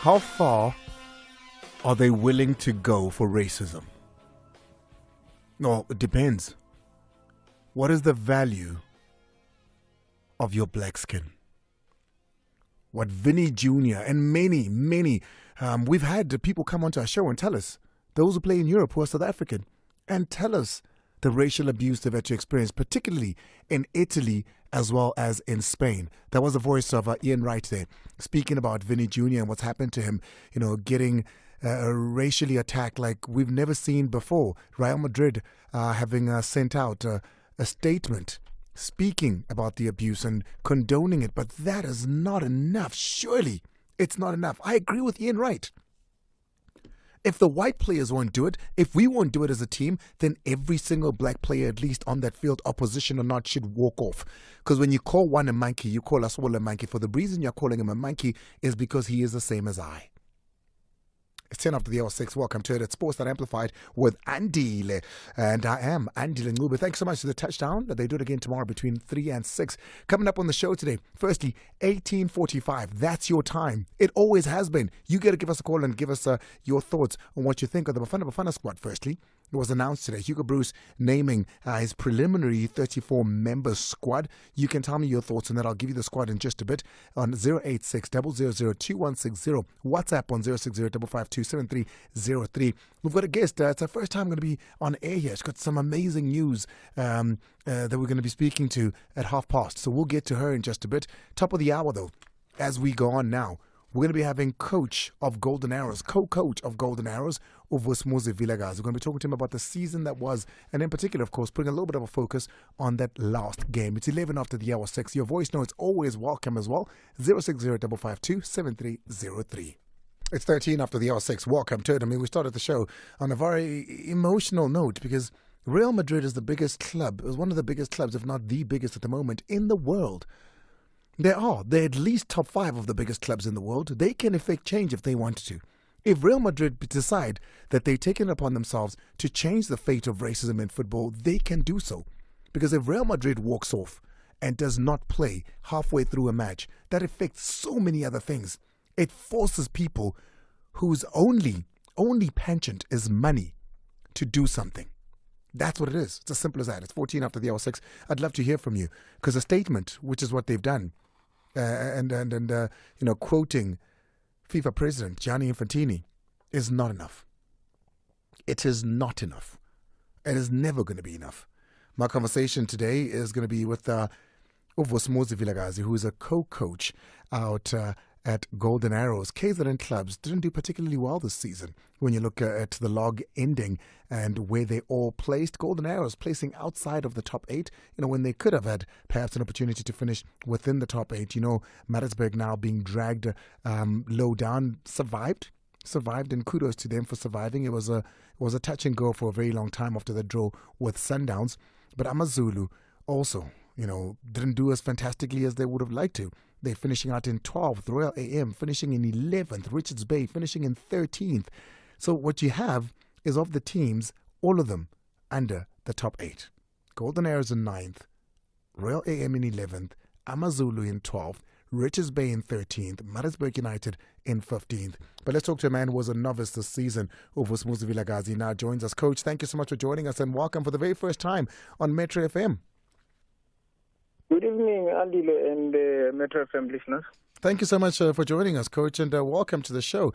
How far are they willing to go for racism? No, it depends. What is the value of your black skin? What Vinny Jr. and many, we've had people come onto our show and tell us, those who play in Europe who are South African, and tell us the racial abuse they've had to experience, particularly in Italy as well as in Spain. That was the voice of Ian Wright there, speaking about Vinny Jr. and what's happened to him, getting racially attacked like we've never seen before. Real Madrid having sent out a statement speaking about the abuse and condoning it, but that is not enough. Surely it's not enough. I agree with Ian Wright. If the white players won't do it, if we won't do it as a team, then every single black player, at least on that field, opposition or not, should walk off. Because when you call one a monkey, you call us all a monkey. For the reason you're calling him a monkey is because he is the same as I. It's 10 after the hour 6. Welcome to it. It's Sports That Amplified with Andile. And I am Andile Ncube. Thanks so much for the touchdown. They do it again tomorrow between 3 and 6. Coming up on the show today, firstly, 18:45. That's your time. It always has been. You got to give us a call and give us your thoughts on what you think of the Bafana squad, firstly. It was announced today, Hugo Bruce naming his preliminary 34-member squad. You can tell me your thoughts on that. I'll give you the squad in just a bit on 086 000 2160. WhatsApp on 060 552 7303. We've got a guest. It's our first time going to be on air here. It's got some amazing news that we're going to be speaking to at 12:30. So we'll get to her in just a bit. Top of the hour, though, as we go on now. We're going to be having coach of Golden Arrows, co-coach of Golden Arrows, Vusumuzi Vilakazi. We're going to be talking to him about the season that was, and in particular, of course, putting a little bit of a focus on that last game. It's 11 after the hour 6. Your voice notes always welcome as well. 060 552 7303. It's 13 after the hour 6. Welcome to it. I mean, we started the show on a very emotional note because Real Madrid is the biggest club. It was one of the biggest clubs, if not the biggest at the moment, in the world. They're at least top 5 of the biggest clubs in the world. They can effect change if they want to. If Real Madrid decide that they've taken it upon themselves to change the fate of racism in football, they can do so. Because if Real Madrid walks off and does not play halfway through a match, that affects so many other things. It forces people whose only penchant is money to do something. That's what it is. It's as simple as that. It's 14 after the hour 6. I'd love to hear from you because a statement, which is what they've done, quoting FIFA president Gianni Infantini is not enough. It is not enough. It is never going to be enough. My conversation today is going to be with Vusumuzi Vilakazi, who is a co-coach out at Golden Arrows. KZN clubs didn't do particularly well this season. When you look at the log ending and where they all placed, Golden Arrows placing outside of the top 8, when they could have had perhaps an opportunity to finish within the top 8. Maritzburg now being dragged low down, survived, and kudos to them for surviving. It was a touch and go for a very long time after the draw with Sundowns. But Amazulu also, didn't do as fantastically as they would have liked to. They're finishing out in 12th, Royal AM finishing in 11th, Richards Bay finishing in 13th. So what you have is of the teams, all of them under the top 8. Golden Arrows in 9th, Royal AM in 11th, Amazulu in 12th, Richards Bay in 13th, Maritzburg United in 15th. But let's talk to a man who was a novice this season, Vusumuzi Vilakazi. Now joins us. Coach, thank you so much for joining us and welcome for the very first time on Metro FM. Good evening, Andile and Metro FM listeners. Thank you so much for joining us, Coach, and welcome to the show.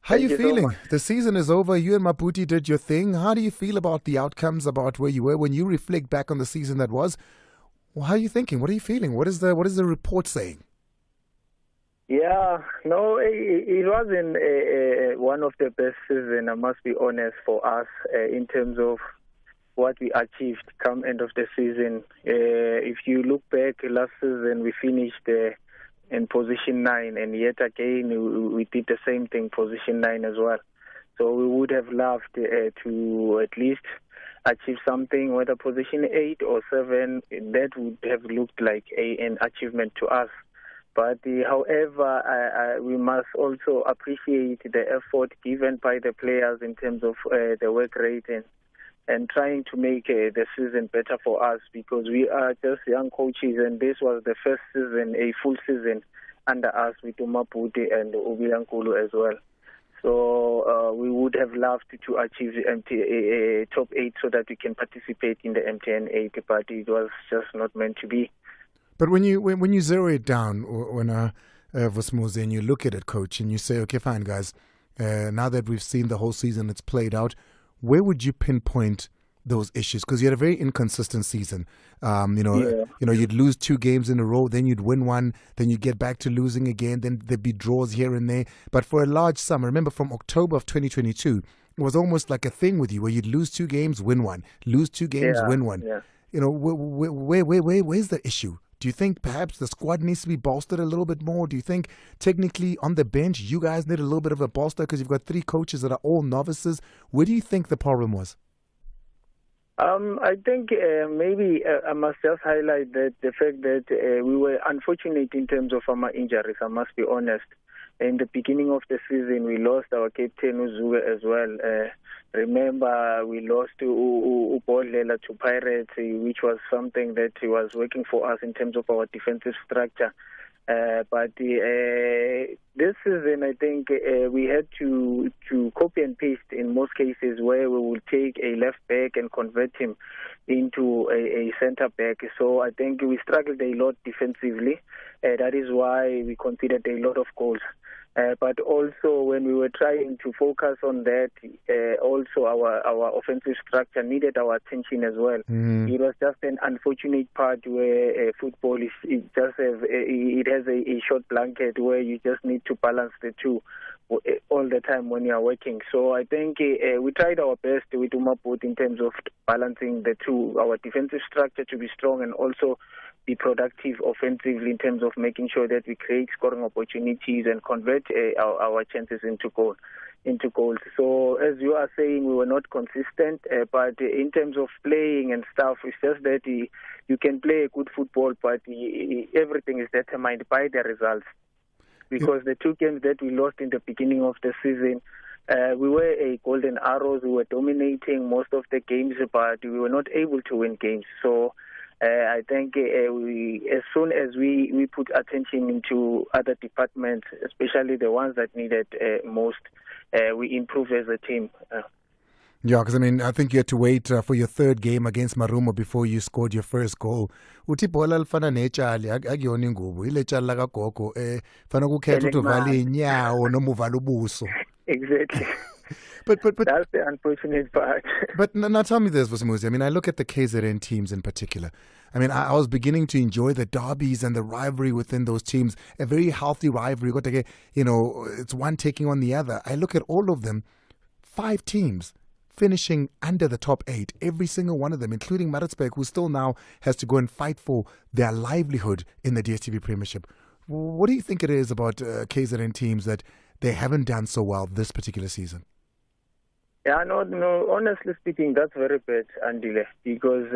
How are you feeling? So the season is over. You and Maputi did your thing. How do you feel about the outcomes, about where you were? When you reflect back on the season that was, how are you thinking? What are you feeling? What is the report saying? Yeah, no, it wasn't one of the best seasons, I must be honest, for us in terms of what we achieved come end of the season. If you look back, last season we finished in position 9, and yet again we did the same thing, position 9 as well. So we would have loved to at least achieve something, whether position 8 or 7, that would have looked like an achievement to us. But however, we must also appreciate the effort given by the players in terms of the work rate and trying to make the season better for us, because we are just young coaches, and this was the first season, a full season under us with Umapute and Ubilankulu as well. So we would have loved to achieve the top 8 so that we can participate in the MTN 8, but it was just not meant to be. But when you zero it down, when Vusumuzi, and you look at it, coach, and you say, okay, fine, guys, now that we've seen the whole season, it's played out, where would you pinpoint those issues? Because you had a very inconsistent season. You'd lose 2 games in a row, then you'd win one, then you'd get back to losing again, then there'd be draws here and there. But for a large sum, I remember from October of 2022, it was almost like a thing with you where you'd lose 2 games, win one, lose 2 games, win one. Yeah. Where's the issue? Do you think perhaps the squad needs to be bolstered a little bit more? Do you think technically on the bench you guys need a little bit of a bolster because you've got 3 coaches that are all novices? Where do you think the problem was? I think maybe I must just highlight that the fact that we were unfortunate in terms of our injuries, I must be honest. In the beginning of the season, we lost our captain Uzuwe as well. Remember, we lost to Ubodlela to Pirates, which was something that was working for us in terms of our defensive structure. But this season, I think we had to copy and paste in most cases where we will take a left back and convert him into a centre back. So I think we struggled a lot defensively. That is why we conceded a lot of goals. But also when we were trying to focus on that, also our offensive structure needed our attention as well. It was just an unfortunate part where football it has a short blanket where you just need to balance the two all the time when you are working. So I think we tried our best with Umaput in terms of balancing the two, our defensive structure to be strong and also be productive offensively in terms of making sure that we create scoring opportunities and convert our chances into goals. So as you are saying, we were not consistent, but in terms of playing and stuff, it's just that you can play a good football, but everything is determined by the results. Because the 2 games that we lost in the beginning of the season, we were a golden arrows. We were dominating most of the games, but we were not able to win games. So I think as soon as we put attention into other departments, especially the ones that needed most, we improved as a team. Yeah, because I think you had to wait for your 3rd game against Marumo before you scored your first goal. Uthi bhola lifana netshali akuyona ingubo ile tshali lakagogo fana ukukhetha ukuthi uvale inyawo noma uvale ubuso. Exactly. But that's the unfortunate part. But now tell me this, Vusumuzi. I look at the KZN teams in particular. I was beginning to enjoy the derbies and the rivalry within those teams, a very healthy rivalry. It's one taking on the other. I look at all of them, 5 teams finishing under the top 8, every single one of them, including Maritzburg, who still now has to go and fight for their livelihood in the DStv Premiership. What do you think it is about KZN teams that they haven't done so well this particular season? Yeah, no. Honestly speaking, that's very bad, Andile, because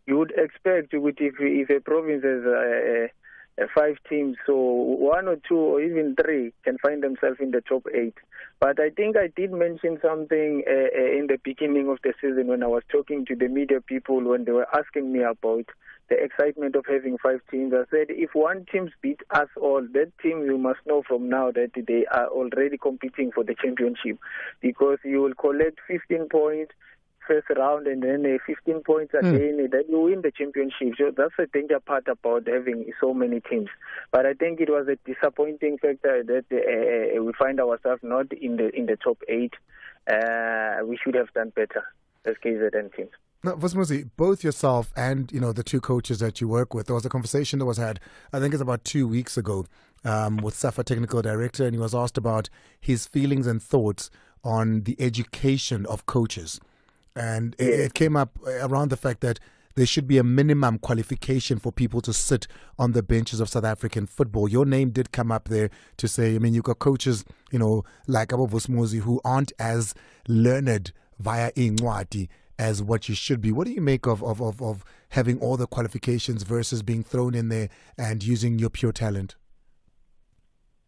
you would expect if a province has 5 teams, so 1 or 2 or even 3 can find themselves in the top 8. But I think I did mention something in the beginning of the season when I was talking to the media people when they were asking me about the excitement of having 5 teams. I said, if one team beat us all, that team, you must know from now that they are already competing for the championship, because you will collect 15 points first round and then 15 points again, then you win the championship. So that's the danger part about having so many teams. But I think it was a disappointing factor that we find ourselves not in the top 8. We should have done better as KZN teams. Now, Vusumuzi, both yourself and the 2 coaches that you work with, there was a conversation that was had, I think it's about 2 weeks ago, with SAFA technical director, and he was asked about his feelings and thoughts on the education of coaches. And it came up around the fact that there should be a minimum qualification for people to sit on the benches of South African football. Your name did come up there to say, you've got coaches, like Abo Vusumuzi, who aren't as learned via Incwadi as what you should be. What do you make of having all the qualifications versus being thrown in there and using your pure talent?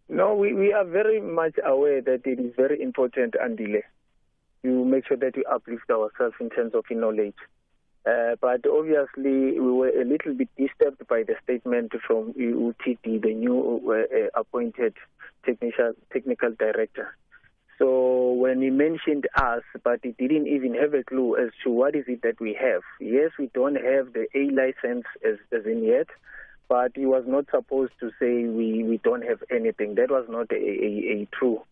No, we are very much aware that it is very important, Andile, to make sure that we uplift ourselves in terms of knowledge. But obviously, we were a little bit disturbed by the statement from UTD, the new appointed technical director. So when he mentioned us, but he didn't even have a clue as to what is it that we have. Yes, we don't have the A license as in yet, but he was not supposed to say we don't have anything. That was not a true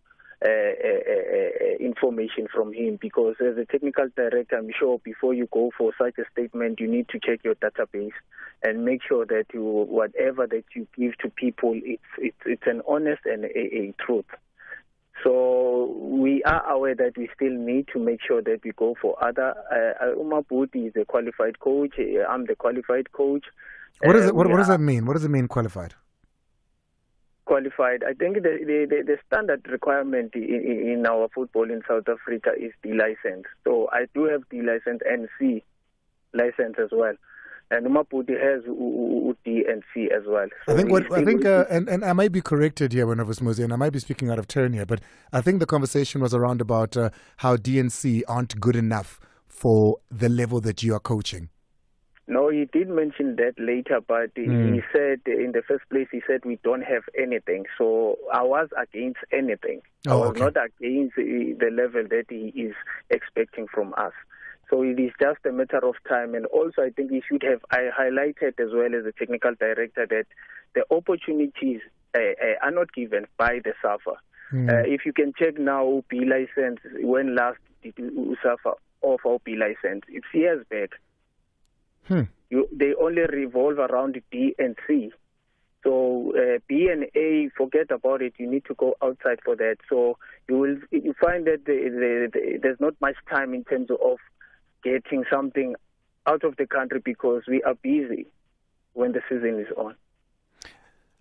information from him, because as a technical director, I'm sure before you go for such a statement, you need to check your database and make sure that whatever that you give to people, it's an honest and a truth. So we are aware that we still need to make sure that we go for other. Umabuti is a qualified coach. I'm the qualified coach. What does that mean? What does it mean, qualified? Qualified. I think the standard requirement in our football in South Africa is D license. So I do have D license and C license as well. And Umaputi has D and C as well. So and I might be corrected here, Vusumuzi, and I might be speaking out of turn here, but I think the conversation was around about how D and C aren't good enough for the level that you are coaching. No, he did mention that later, but he said, in the first place, he said we don't have anything. So I was against anything. I was not against the level that he is expecting from us. So it is just a matter of time. And also, I think he should have highlighted as well as the technical director that the opportunities are not given by the SAFA. If you can check now, B license, when last did SAFA offer B license? It's years back. They only revolve around D and C. So B and A, forget about it. You need to go outside for that. So you find that there's not much time in terms of getting something out of the country because we are busy when the season is on.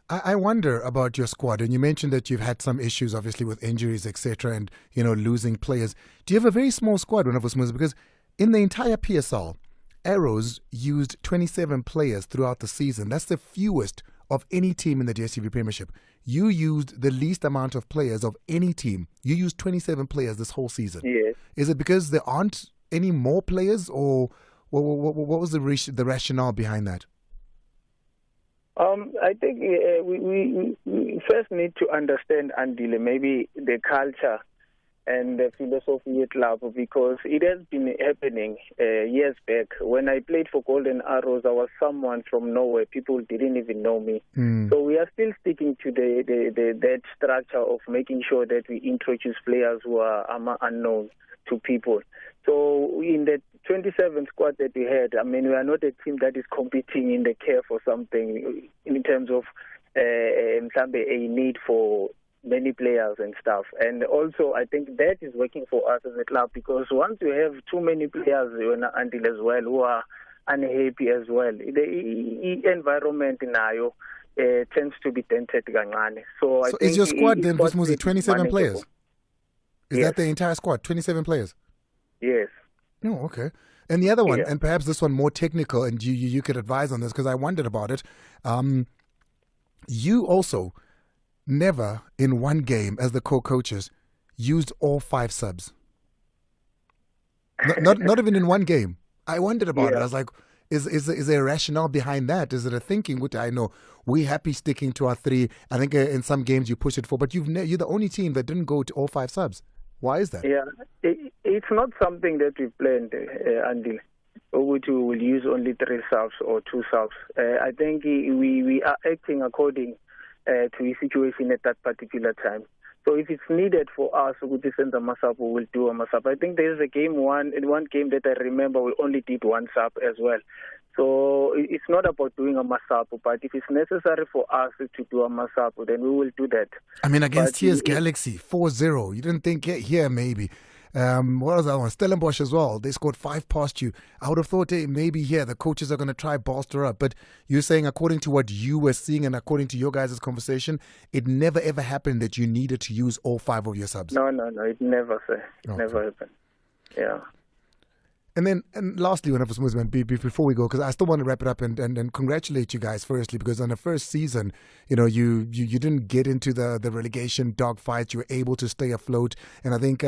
I wonder about your squad, and you mentioned that you've had some issues, obviously, with injuries, etc., and losing players. Do you have a very small squad, Vusumuzi? Because in the entire PSL, Arrows used 27 players throughout the season. That's the fewest of any team in the DStv Premiership. You used the least amount of players of any team. You used 27 players this whole season. Yes. Is it because there aren't any more players, or what was the rationale behind that? I think we first need to understand, Andile, maybe the culture and the philosophy at club, because it has been happening years back. When I played for Golden Arrows, I was someone from nowhere. People didn't even know me. So we are still sticking to that structure of making sure that we introduce players who are unknown to people. So in the 27 squad that we had, I mean, we are not a team that is competing in the care for something in terms of a need for many players and stuff. And also, I think that is working for us as a club, because once you have too many players until as well who are unhappy as well, the environment in Ayo tends to be dented. So I think is your squad then, Vusumuzi, 27 players? Is Yes. that the entire squad, 27 players? Yes. Oh, okay. And the other one, and perhaps this one more technical, and you could advise on this because I wondered about it. You also never in one game as the co-coaches used all 5 subs. Not even in one game. I wondered about it. I was like, is there a rationale behind that? Is it a thinking? Which I know we're happy sticking to our 3. I think in some games you push it for, but you're the only team that didn't go to all 5 subs. Why is that? Yeah, it's not something that we planned, Andile. We will use only 3 subs or 2 subs. I think we are acting according to the situation at that particular time. So if it's needed for us to send a masab, we will do a masab. I think there is one game that I remember we only did 1 sub as well. So it's not about doing a masab, but if it's necessary for us to do a masab, then we will do that. I mean, against TS Galaxy, 4-0. You didn't think here maybe. What was that one? Stellenbosch as well. They scored 5 past you. I would have thought maybe here the coaches are going to try bolster up. But you're saying according to what you were seeing and according to your guys' conversation, it never ever happened that you needed to use all 5 of your subs. No, it never, sir. Never happened. Yeah. And lastly, before we go, because I still want to wrap it up and congratulate you guys firstly, because on the first season, you didn't get into the relegation dogfights. You were able to stay afloat, and I think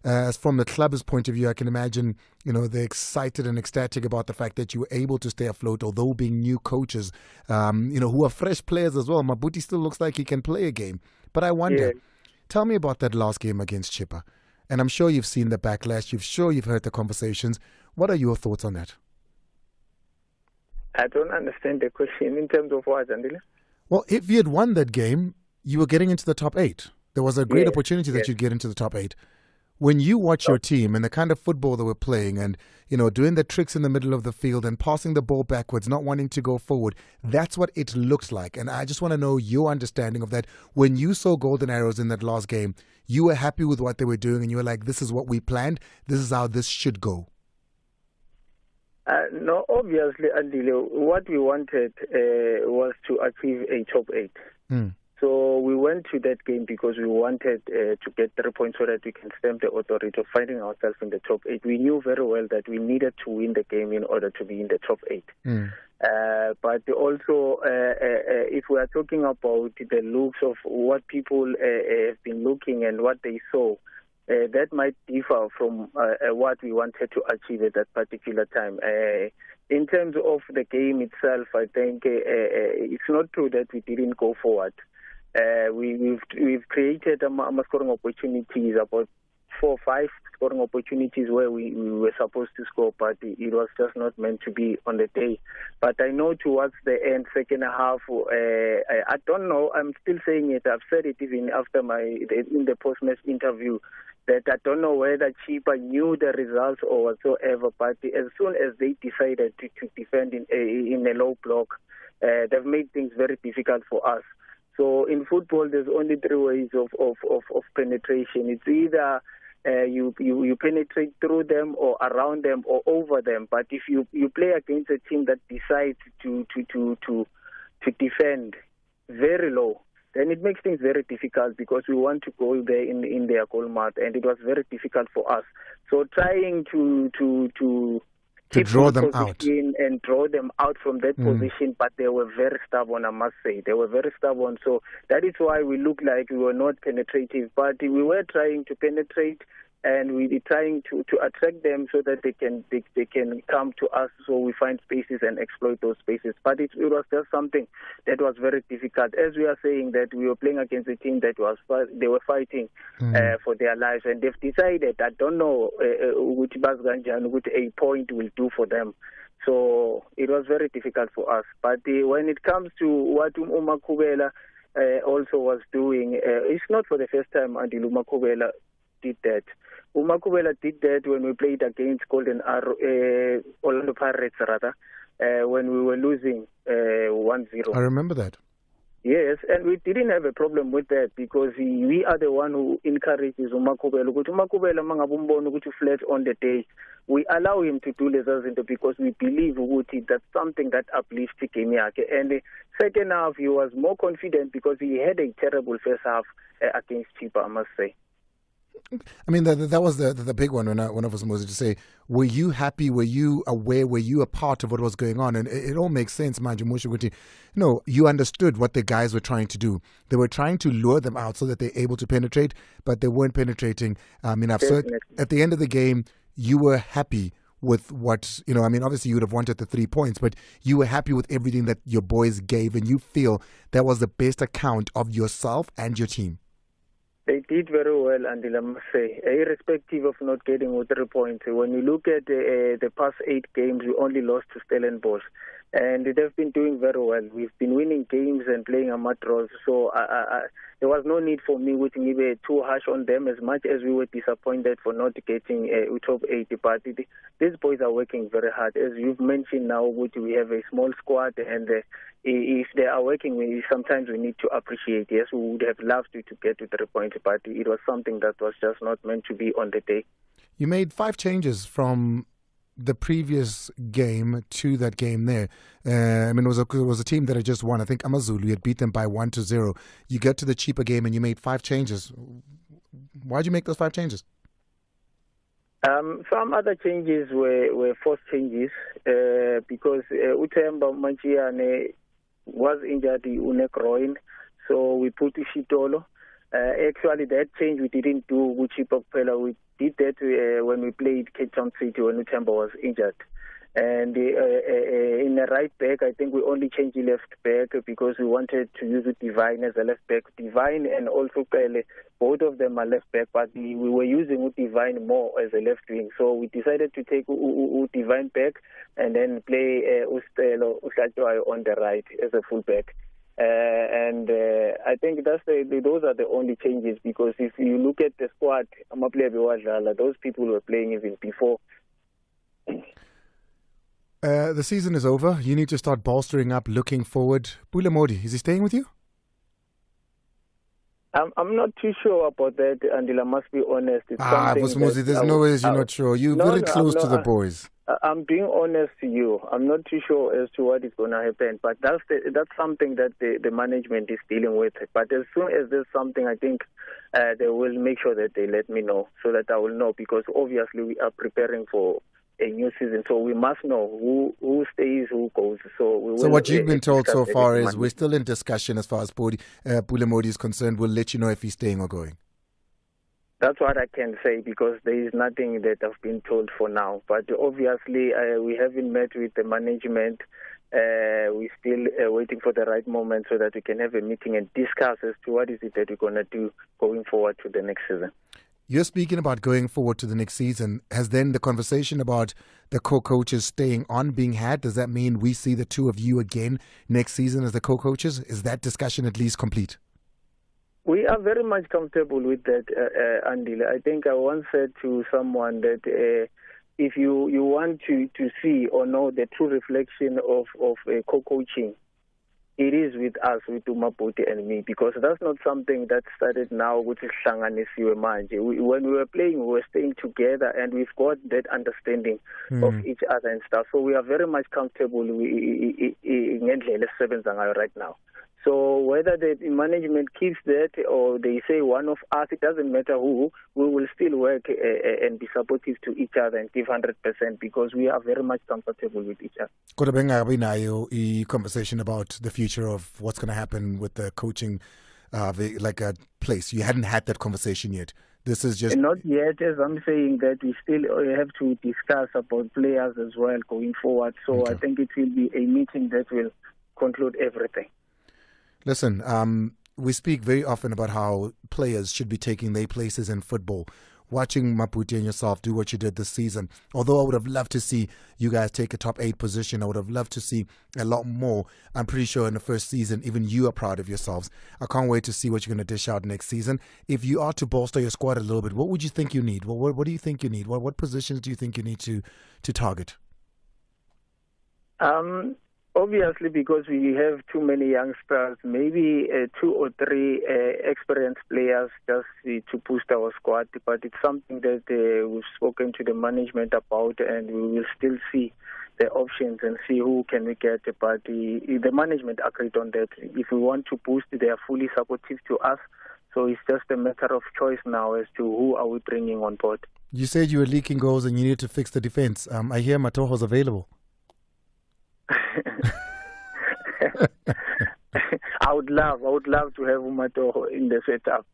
As from the club's point of view, I can imagine, they're excited and ecstatic about the fact that you were able to stay afloat, although being new coaches, who are fresh players as well. Mabuti still looks like he can play a game. But I wonder, tell me about that last game against Chippa. And I'm sure you've seen the backlash. You've heard the conversations. What are your thoughts on that? I don't understand the question in terms of what, Andile? Well, if you had won that game, you were getting into the top 8. There was a great opportunity that you'd get into the top 8. When you watch your team and the kind of football they were playing and, doing the tricks in the middle of the field and passing the ball backwards, not wanting to go forward, that's what it looked like. And I just want to know your understanding of that. When you saw Golden Arrows in that last game, you were happy with what they were doing and you were like, this is what we planned. This is how this should go. No, obviously, Andile, what we wanted was to achieve a top 8. So we went to that game because we wanted to get 3 points so that we can stamp the authority of finding ourselves in the top 8. We knew very well that we needed to win the game in order to be in the top 8. But also, if we are talking about the looks of what people have been looking and what they saw, that might differ from what we wanted to achieve at that particular time. In terms of the game itself, I think it's not true that we didn't go forward. We've created scoring opportunities, about 4 or 5 scoring opportunities where we were supposed to score, but it was just not meant to be on the day. But I know towards the end, second half, I don't know, I'm still saying it, I've said it even after in the post-match interview, that I don't know whether Chippa knew the results or whatsoever, but as soon as they decided to defend in a low block, they've made things very difficult for us. So in football, there's only 3 ways of penetration. It's either you penetrate through them or around them or over them. But if you play against a team that decides to defend very low, then it makes things very difficult because we want to go there in their goal mouth, and it was very difficult for us. So trying to draw them out and draw them out from that position, but they were very stubborn, I must say. They were very stubborn. So that is why we looked like we were not penetrative, but we were trying to penetrate, and we were trying to attract them so that they can come to us, so we find spaces and exploit those spaces. But it was just something that was very difficult. As we are saying that we were playing against a team that they were fighting for their lives, and they've decided, I don't know which a point will do for them. So it was very difficult for us. But when it comes to what Umakubela also was doing, it's not for the first time Andile Umakubela did that. Umakubela did that when we played against Orlando Pirates, when we were losing 1-0. I remember that. Yes, and we didn't have a problem with that because we are the one who encourages Umakubela. Umakubela mangabumbona ukuthi flat on the day. We allow him to do lezazinto because we believe that's something that uplifts the game. And the second half, he was more confident because he had a terrible first half against Chippa, I must say. I mean, that was the big one when I was supposed to say, were you happy? Were you aware? Were you a part of what was going on? And it all makes sense, Manje Mushuguti. You understood what the guys were trying to do. They were trying to lure them out so that they're able to penetrate, but they weren't penetrating enough. So at the end of the game, you were happy with what, obviously you would have wanted the 3 points, but you were happy with everything that your boys gave, and you feel that was the best account of yourself and your team. They did very well, Andile, I must say, irrespective of not getting 3 points. When you look at the past 8 games, we only lost to Stellenbosch, and they've been doing very well. We've been winning games and playing amateur draws, so there was no need for me to be too harsh on them, as much as we were disappointed for not getting top 8. But these boys are working very hard. As you've mentioned now, we have a small squad, and if they are working, sometimes we need to appreciate. Yes, we would have loved to get to 3 points, but it was something that was just not meant to be on the day. You made 5 changes from the previous game to that game there. It was a team that had just won. I think Amazulu had beat them by 1-0. You get to the Chippa game and you made 5 changes. Why'd you make those 5 changes? Some other changes were forced changes because Utemba Manchiane was injured in groin, so we put Shitolo. Actually, that change we didn't do with Chippa. We did that when we played Cape Town City when Utemba was injured. And in the right back, I think we only changed the left back because we wanted to use Divine as a left back. Divine and also Pele, both of them are left back, but we were using Divine more as a left wing. So we decided to take Divine back and then play Ustelo Ushatwai on the right as a full back. And I think those are the only changes, because if you look at the squad, those people were playing even before. The season is over. You need to start bolstering up, looking forward. Pule Modi, is he staying with you? I'm not too sure about that, Andile. I must be honest. Vusumuzi, there's no way you're not sure. You're very close to the boys. I'm being honest to you. I'm not too sure as to what is going to happen, but that's something that the management is dealing with. But as soon as there's something, I think they will make sure that they let me know so that I will know, because obviously we are preparing for a new season, so we must know who stays, who goes. So what you've been told so far is we're still in discussion as far as Pule Modi is concerned. We'll let you know if he's staying or going. That's what I can say, because there is nothing that I've been told for now. But obviously, we haven't met with the management. We're still waiting for the right moment so that we can have a meeting and discuss as to what is it that we're going to do going forward to the next season. You're speaking about going forward to the next season. Has then the conversation about the co-coaches staying on being had? Does that mean we see the two of you again next season as the co-coaches? Is that discussion at least complete? We are very much comfortable with that, Andile. I think I once said to someone that if you want to see or know the true reflection of co-coaching, it is with us, with Umaputi and me, because that's not something that started now with Hlanganisiwe manje. When we were playing, we were staying together, and we've got that understanding of each other and stuff. So we are very much comfortable right now. So whether the management keeps that or they say one of us, it doesn't matter who, we will still work and be supportive to each other and give 100% because we are very much comfortable with each other. Could have been a conversation about the future of what's going to happen with the coaching, like a place. You hadn't had that conversation yet. This is just... Not yet, as I'm saying that we still have to discuss about players as well going forward. So okay. I think it will be a meeting that will conclude everything. Listen, we speak very often about how players should be taking their places in football. Watching Maputi and yourself do what you did this season, although I would have loved to see you guys take a top 8 position, I would have loved to see a lot more. I'm pretty sure in the first season, even you are proud of yourselves. I can't wait to see what you're going to dish out next season. If you are to bolster your squad a little bit, what would you think you need? What do you think you need? What positions do you think you need to target? Obviously, because we have too many youngsters, maybe 2 or 3 experienced players just to boost our squad. But it's something that we've spoken to the management about, and we will still see the options and see who can we get. But the management agreed on that. If we want to boost, they are fully supportive to us. So it's just a matter of choice now as to who are we bringing on board. You said you were leaking goals and you need to fix the defense. I hear Matoho's available. I would love to have Umatoho in the setup.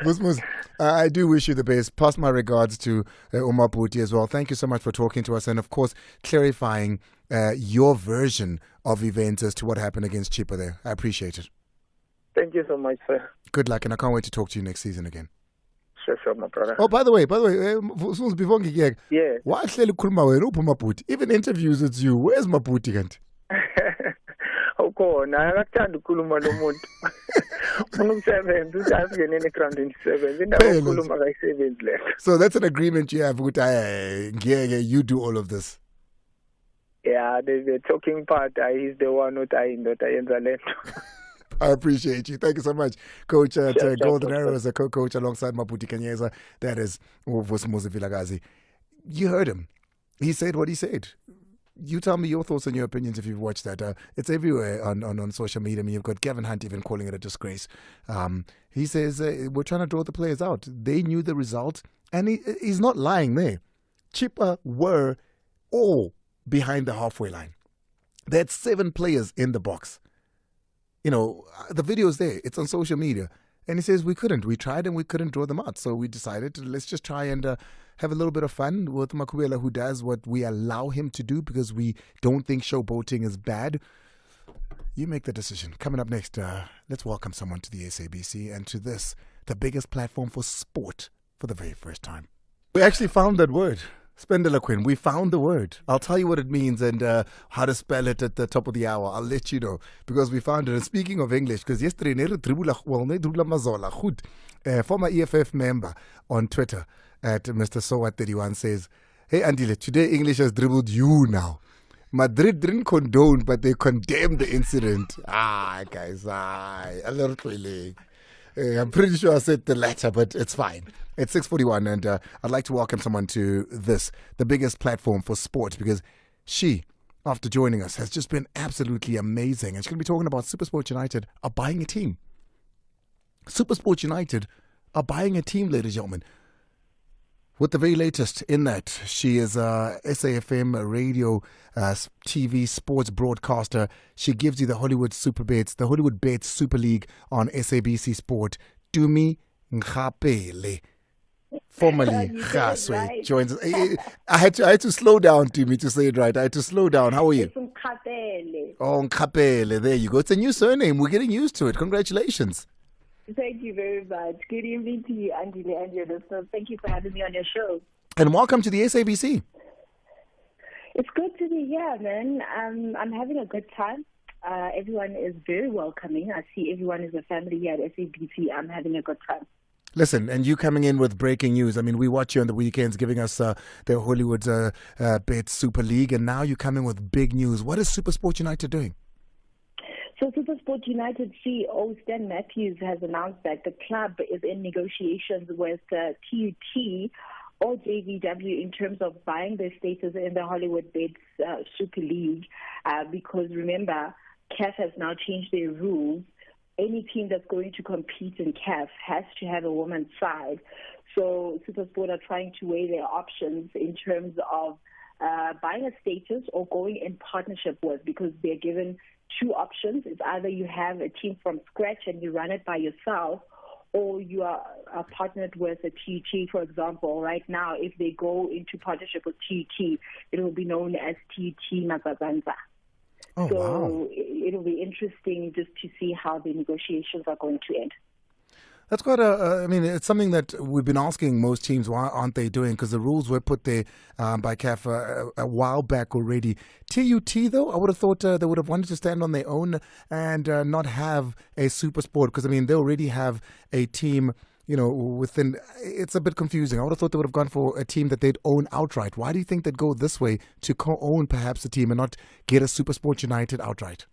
Vusumuzi, I do wish you the best. Pass my regards to Umaputi as well. Thank you so much for talking to us and, of course, clarifying your version of events as to what happened against Chippa there. I appreciate it. Thank you so much, sir. Good luck, and I can't wait to talk to you next season again. Sure, my brother. Oh, by the way, before ngiyeke, yeah. Why hleli ukhuluma wena uphi Maputi? Even interviews it's you. Where's Maputi kanti? Ukhona akathanda ukukhuluma lo muntu. Unomsebenzi uthi asingene eground in 7. Indaba ukukhuluma kayisebenzi le. So that's an agreement you have ukuthi ngiyeke you do all of this. Yeah, the talking part, he's the one who ayenza le nto. I appreciate you. Thank you so much, Coach Golden Arrow as a co-coach alongside Maputi Kanyeza. That is Vusumuzi Vilakazi. You heard him. He said what he said. You tell me your thoughts and your opinions if you've watched that. It's everywhere on social media. I mean, you've got Gavin Hunt even calling it a disgrace. He says, we're trying to draw the players out. They knew the result, and he's not lying there. Chippa were all behind the halfway line. They had 7 players in the box. the video's there. It's on social media. And he says we couldn't. We tried and we couldn't draw them out. So we decided let's just try and have a little bit of fun with Makubela, who does what we allow him to do because we don't think showboating is bad. You make the decision. Coming up next, let's welcome someone to the SABC and to this, the biggest platform for sport for the very first time. We actually found that word. Spendiloquin. We found the word. I'll tell you what it means and how to spell it at the top of the hour. I'll let you know because we found it. And speaking of English, because yesterday, former EFF member on Twitter at Mr. Sowa31 says, "Hey Andile, today English has dribbled you now. Madrid didn't condone, but they condemned the incident." Guys, a little thrilling. I'm pretty sure I said the latter, but it's fine. It's 6:41, and I'd like to welcome someone to this, the biggest platform for sport, because she, after joining us, has just been absolutely amazing. And she's going to be talking about SuperSport United are buying a team. SuperSport United are buying a team, ladies and gentlemen. With the very latest in that, she is a SAFM radio, TV sports broadcaster. She gives you the Hollywood Super Bets, the Hollywood Bets Super League on SABC Sport. Tumi Ngapele, formerly Khaswe, right. joins us. I had to slow down, Tumi, to say it right. I had to slow down. How are you? It's Ncube. Oh, Ngapele. There you go. It's a new surname. We're getting used to it. Congratulations. Thank you very much. Good evening to you, Andile, and your listeners. Thank you for having me on your show. And welcome to the SABC. It's good to be here, man. I'm having a good time. Everyone is very welcoming. I see everyone is a family here at SABC. I'm having a good time. Listen, and you coming in with breaking news. I mean, we watch you on the weekends giving us the Hollywood Bet Super League, and now you come in with big news. What is SuperSport United doing? So SuperSport United CEO Stan Matthews has announced that the club is in negotiations with TUT or JVW in terms of buying their status in the Hollywood Bets Super League because remember, CAF has now changed their rules. Any team that's going to compete in CAF has to have a woman's side. So SuperSport are trying to weigh their options in terms of buying a status or going in partnership with, because they're given two options. It's either you have a team from scratch and you run it by yourself, or you are partnered with a TUT, for example. Right now, if they go into partnership with TUT, it will be known as TUT Mazazanza. Oh, so wow. It'll be interesting just to see how the negotiations are going to end. That's quite it's something that we've been asking most teams, why aren't they doing? Because the rules were put there by CAF a while back already. TUT, though, I would have thought they would have wanted to stand on their own and not have a super sport, because, I mean, they already have a team, within. It's a bit confusing. I would have thought they would have gone for a team that they'd own outright. Why do you think they'd go this way to co-own perhaps a team and not get a SuperSport United outright?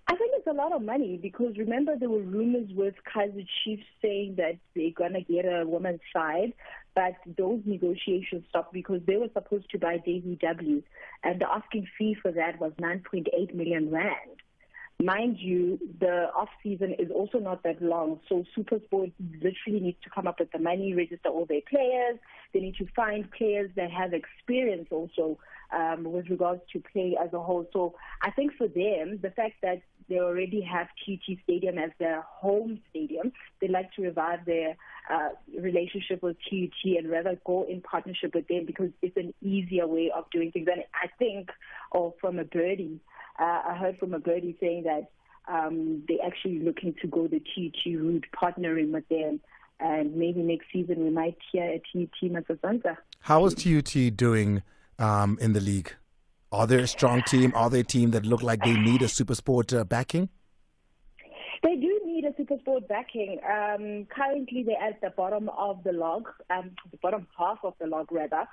I think it's a lot of money because remember there were rumors with Kaizer Chiefs saying that they're going to get a woman's side, but those negotiations stopped because they were supposed to buy JVW and the asking fee for that was 9.8 million rand. Mind you, the off-season is also not that long, so SuperSport literally needs to come up with the money, register all their players. They need to find players that have experience also with regards to play as a whole. So I think for them, the fact that they already have TT Stadium as their home stadium, they like to revive their relationship with TT and rather go in partnership with them because it's an easier way of doing things. And I think, from a birdie, I heard from a birdie saying that they're actually looking to go the TT route, partnering with them. And maybe next season we might hear a TT Mazazanza. How is TUT doing in the league? Are they a strong team? Are they a team that look like they need a SuperSport backing? They do need a SuperSport backing. Currently, they're at the bottom of the log, the bottom half of the log, rather.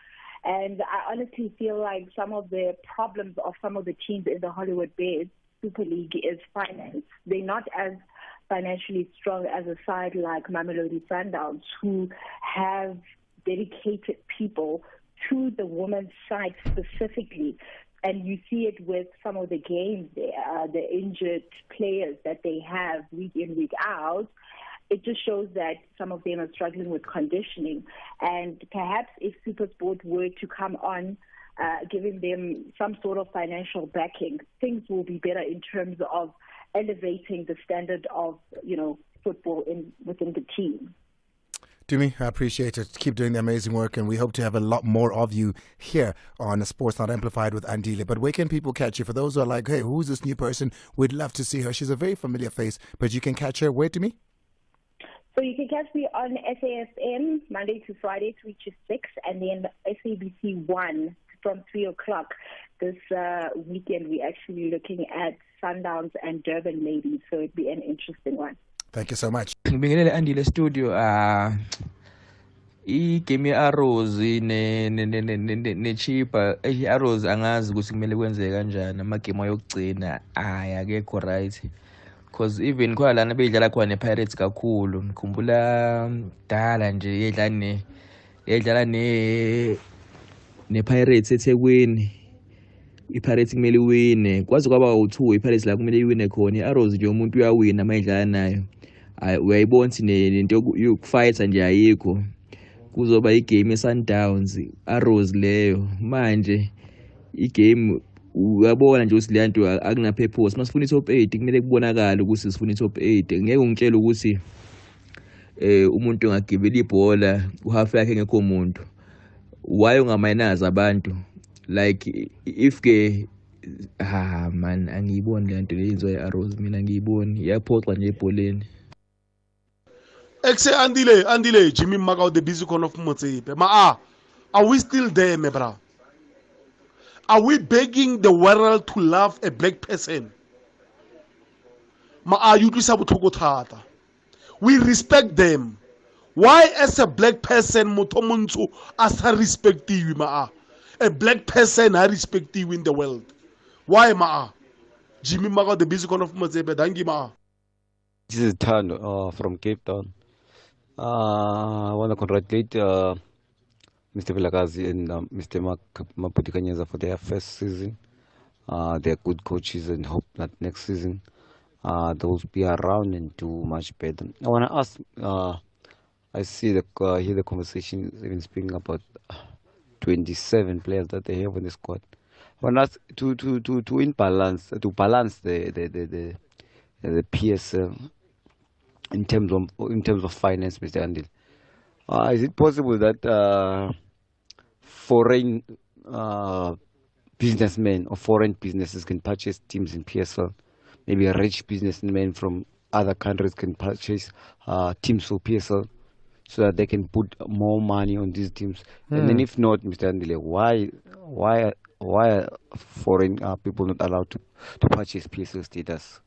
And I honestly feel like some of the problems of some of the teams in the Hollywood Bets Super League is finance. They're not as financially strong as a side like Mamelodi Sundowns, who have dedicated people to the women's side specifically. And you see it with some of the games there, the injured players that they have week in, week out. It just shows that some of them are struggling with conditioning. And perhaps if SuperSport were to come on, giving them some sort of financial backing, things will be better in terms of elevating the standard of, football within the team. Dumi, I appreciate it. Keep doing the amazing work, and we hope to have a lot more of you here on Sports Not Amplified with Andile. But where can people catch you? For those who are like, hey, who's this new person? We'd love to see her. She's a very familiar face, but you can catch her where, Dumi? So you can catch me on SAFM Monday to Friday, 3 to 6, and then SABC 1 from 3 o'clock. This weekend, we're actually looking at Sundowns and Durban Ladies, so it'd be an interesting one. Thank you so much. Ngibingelele Andile studio igame ye-Arrows ne Chippa i-Arrows angazi ukuthi kumele kwenzeke kanjani amagame ayokugcina akekho right because even khona lana beyidlala khona ne-Pirates kakhulu ngikhumbula dala nje yedlala ne-Pirates eThekwini i-Pirates kumele iwine kwaze kwaba u2 i-Pirates la kumele iwine khona i-Arrows nje umuntu uyawina mayidlala nayo uyayibona nento yokufighta nje ayikho kuzoba igame ye-Sundowns Arrows leyo manje igame uyabona nje ukuthi le nto akuna purpose masifuna i-top 8 kumele kubonakala ukuthi sifuna i-top 8 ngeke ungitshele ukuthi umuntu ongagibela ibhola uhalf yakhe ngekho umuntu why ungamayinazi abantu like if ke man angiyiboni le nto leyenziwa ye-Arrows mina ngiyiboni iyaphoxa nje ebholeni. Exe Andile, Jimmy Magao, the busy corner of Motsepe. Are we still there, my bro? Are we begging the world to love a black person? We respect them. Why, as a black person, Motomunsu as a respect you, a black person I respect you in the world? Why, Jimmy Magao, the busy corner of Motsepe. Thank you, This is Tan from Cape Town. I want to congratulate Mr. Villagazi and Mr. Maputikanyeza for their first season. They're good coaches and hope that next season they'll be around and do much better. I want to ask, I see hear the conversation even speaking about 27 players that they have in the squad. I want to ask to balance the PSL in terms of finance, Mr. Andile. Is it possible that foreign businessmen or foreign businesses can purchase teams in PSL? Maybe a rich businessman from other countries can purchase teams for PSL so that they can put more money on these teams. And then if not, Mr. Andile, why are foreign people not allowed to purchase PSL status?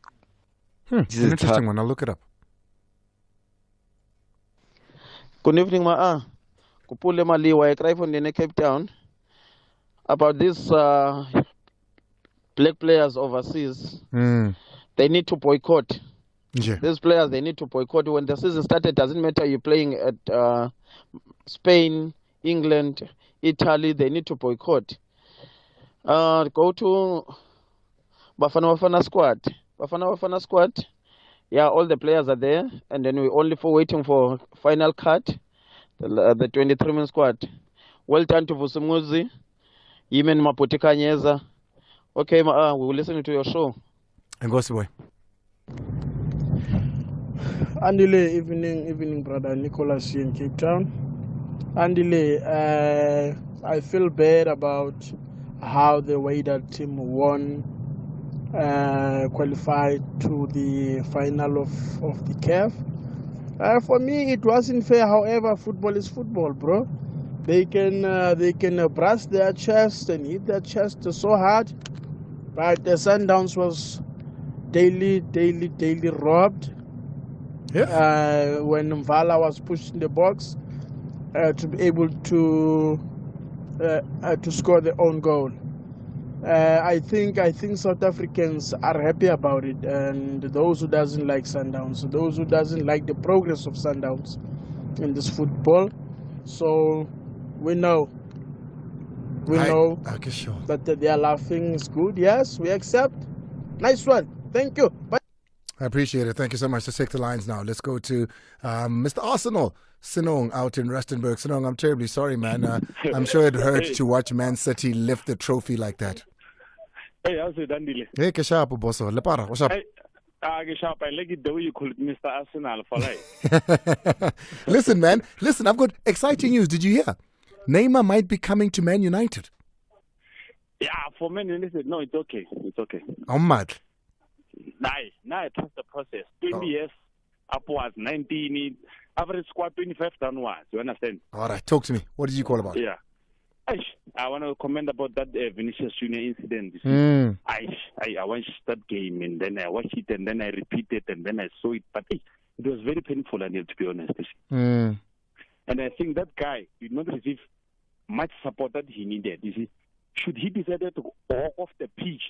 This is an interesting one. I'll look it up. Good evening, Kupule Maliwa, I cry from the Cape Town about these black players overseas. They need to boycott. Yeah. These players, they need to boycott. When the season started, doesn't matter you're playing at Spain, England, Italy, they need to boycott. Go to Bafana squad. Bafana squad. Yeah, all the players are there, and then we're only waiting for final cut, the 23-man squad. Well done to Vusumuzi, Yemen Maputikanyeza. Okay, we will listen to your show. And go boy. Andile, evening, brother Nicholas here in Cape Town. Andile, I feel bad about how the way that team won. Qualified to the final of the CAF. For me, it wasn't fair. However, football is football, bro. They can brush their chest and hit their chest so hard, but the Sundowns was daily robbed. Yeah. When Mvala was pushed in the box to be able to score their own goal. I think South Africans are happy about it, and those who doesn't like Sundowns, those who doesn't like the progress of Sundowns in this football. So we know that their laughing is good. Yes, we accept. Nice one. Thank you. Bye. I appreciate it. Thank you so much. Let's take the lines now. Let's go to Mr. Arsenal, Sinong, out in Rustenburg. Sinong, I'm terribly sorry, man. I'm sure it hurt to watch Man City lift the trophy like that. Hey, how's it, Andile? Hey, Keshapo, Bosso. Lepara, what's up? I like it the way you call it Mr. Arsenal for life. Listen, man. Listen, I've got exciting news. Did you hear? Neymar might be coming to Man United. Yeah, for Man United, no, it's okay. It's okay. Oh, mad. Now I trust the process. 20 years upwards, 19, average squad 25 downwards. You understand? All right, talk to me. What did you call about? Yeah. I want to comment about that Vinicius Jr. incident. I watched that game and then I watched it and then I repeated and then I saw it. But it was very painful, Andile, to be honest. And I think that guy did not receive much support that he needed. You see, should he decided to walk off the pitch,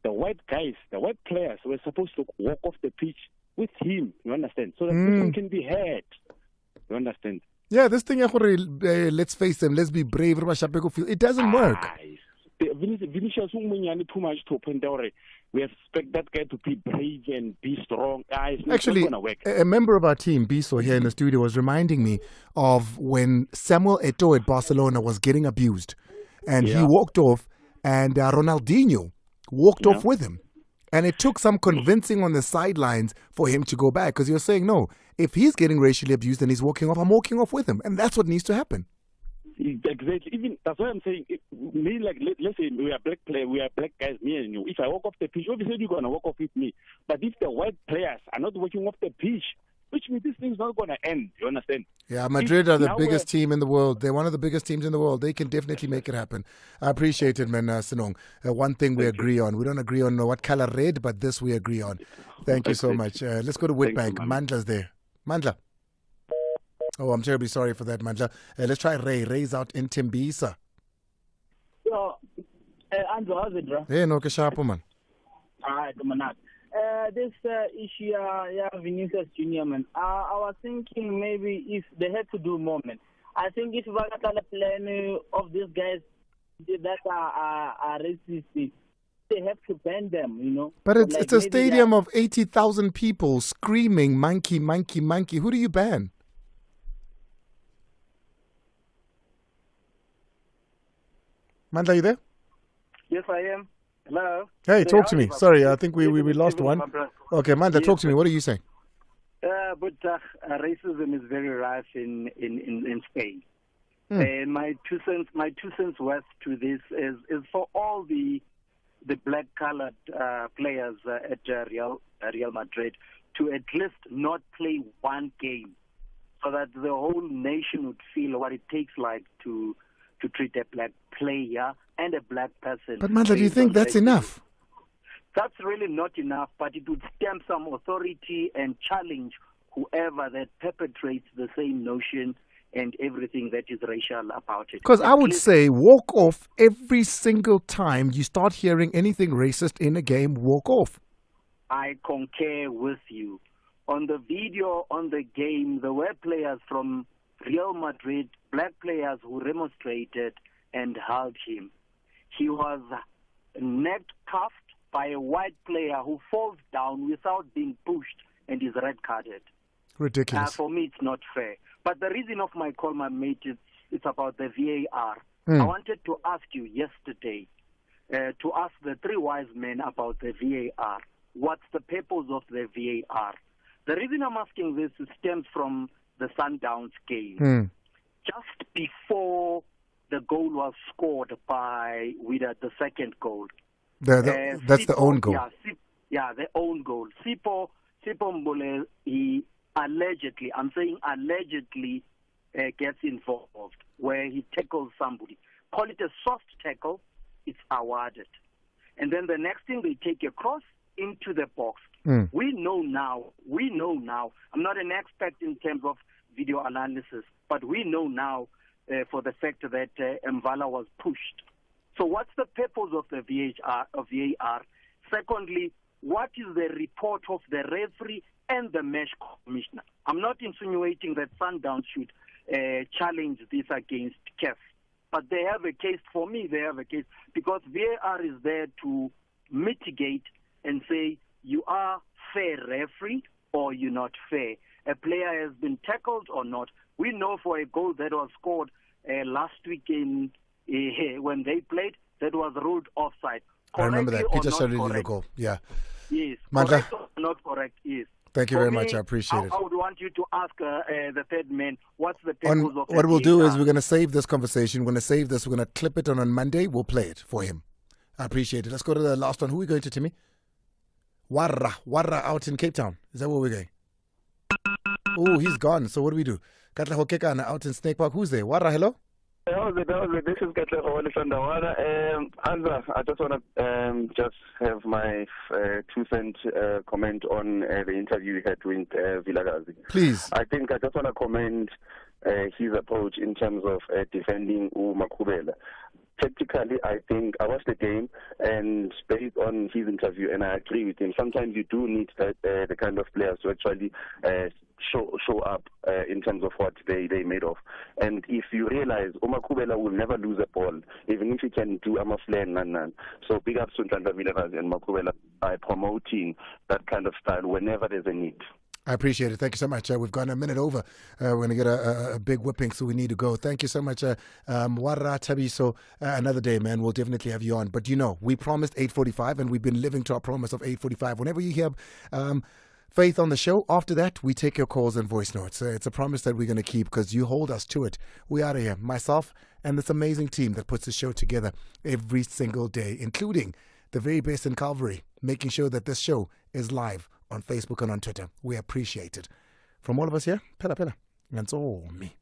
the white guys, the white players were supposed to walk off the pitch with him. You understand? So that person can be heard. You understand? Yeah, this thing, let's face them, let's be brave. It doesn't work. Vinicius too much to point out. We expect that guy to be brave and be strong. Actually, a member of our team, Biso, here in the studio, was reminding me of when Samuel Eto'o at Barcelona was getting abused. And he walked off, and Ronaldinho walked off with him. And it took some convincing on the sidelines for him to go back, because you're saying, no, if he's getting racially abused and he's walking off, I'm walking off with him. And that's what needs to happen. Exactly. Even that's why I'm saying, me, like, let's say we are black guys, me and you. If I walk off the pitch, obviously you're going to walk off with me. But if the white players are not walking off the pitch, which means this thing's not going to end. You understand? Yeah, Madrid are the biggest team in the world. They're one of the biggest teams in the world. They can definitely make it happen. I appreciate it, man, Sinong. One thing we agree on. We don't agree on what color red, but this we agree on. Thank you so much. Let's go to Witbank. Mandla's there. Mandla. Oh, I'm terribly sorry for that, Mandla. Let's try Ray. Ray's out in Tembisa. So, Andrew, how's it, bro? Hey, no, Kashapo, man. All right, come on out. This issue, Vinicius Jr., man, I was thinking maybe if they had to do more, man. I think if we got a plan of these guys that are racist, they have to ban them, you know. But it's a stadium of 80,000 people screaming, monkey, monkey, monkey. Who do you ban? Mandla, you there? Yes, I am. Hello. Hey, talk to me. Sorry, I think we lost one. Okay, Mandla, talk to me. What are you saying? But racism is very rife in Spain. My two cents worth to this is for all the black colored players at Real Madrid to at least not play one game, so that the whole nation would feel what it takes like to treat a black player and a black person. But Mandla, do you think that's enough? That's really not enough, but it would stamp some authority and challenge whoever that perpetrates the same notion and everything that is racial about it. Because I would say walk off every single time you start hearing anything racist in a game, walk off. I concur with you. On the video, on the game, there were players from Real Madrid, black players who demonstrated and held him. He was neck cuffed by a white player who falls down without being pushed and is red carded. Ridiculous. For me, it's not fair. But the reason of my call, my mate, it's about the VAR. I wanted to ask you yesterday, to ask the three wise men about the VAR. What's the purpose of the VAR? The reason I'm asking this stems from the Sundowns game. Just before the goal was scored by Wida, the second goal. That's the own goal. Yeah, the own goal. Sipho Mbole, he allegedly, I'm saying allegedly, gets involved where he tackles somebody. Call it a soft tackle, it's awarded. And then the next thing, they take a cross into the box. We know now, I'm not an expert in terms of video analysis, but we know now for the fact that Mvala was pushed. So what's the purpose of the VAR? Secondly, what is the report of the referee and the match commissioner? I'm not insinuating that Sundowns should challenge this against CAF, but they have a case. For me, they have a case because VAR is there to mitigate and say you are fair referee or you're not fair. A player has been tackled or not. We know for a goal that was scored last week when they played, that was ruled offside. I remember that. Peter Sharili goal. Yeah. Yes. Mandla. Correct or not correct? Yes. Thank you For very me, much. I appreciate I it. would want you to ask the third man, what's the tables of What we'll do is VAR? we're going to save this conversation. We're going to save this. We're going to clip it on Monday. We'll play it for him. I appreciate it. Let's go to the last one. Who are we going to, Timmy? Warra out in Cape Town. Is that where we're going? Oh, he's gone. So what do we do? Katla Hokekana out in Snake Park. Who's there? Warra, hello? How's it? This is Katla Hawalishandawana. Anza, I just want to just have my 2-cent comment on the interview we had with Villagazi. Please. I think I just want to comment his approach in terms of defending Makubela. Tactically, I think I watched the game, and based on his interview, and I agree with him, sometimes you do need that, the kind of players to actually show up in terms of what they made of. And if you realize, Makubela will never lose a ball, even if he can do Amafle and Nanan. So big ups to Ntanda Vilakazi and Makubela by promoting that kind of style whenever there's a need. I appreciate it. Thank you so much. We've gone a minute over. We're going to get a big whipping, so we need to go. Thank you so much, Warra Tabiso. Another day, man. We'll definitely have you on. But you know, we promised 8:45, and we've been living to our promise of 8:45. Whenever you hear Faith on the show, after that, we take your calls and voice notes. It's a promise that we're going to keep because you hold us to it. We out of here. Myself and this amazing team that puts the show together every single day, including the very best in Calvary, making sure that this show is live on Facebook and on Twitter. We appreciate it. From all of us here, Pela. That's all me.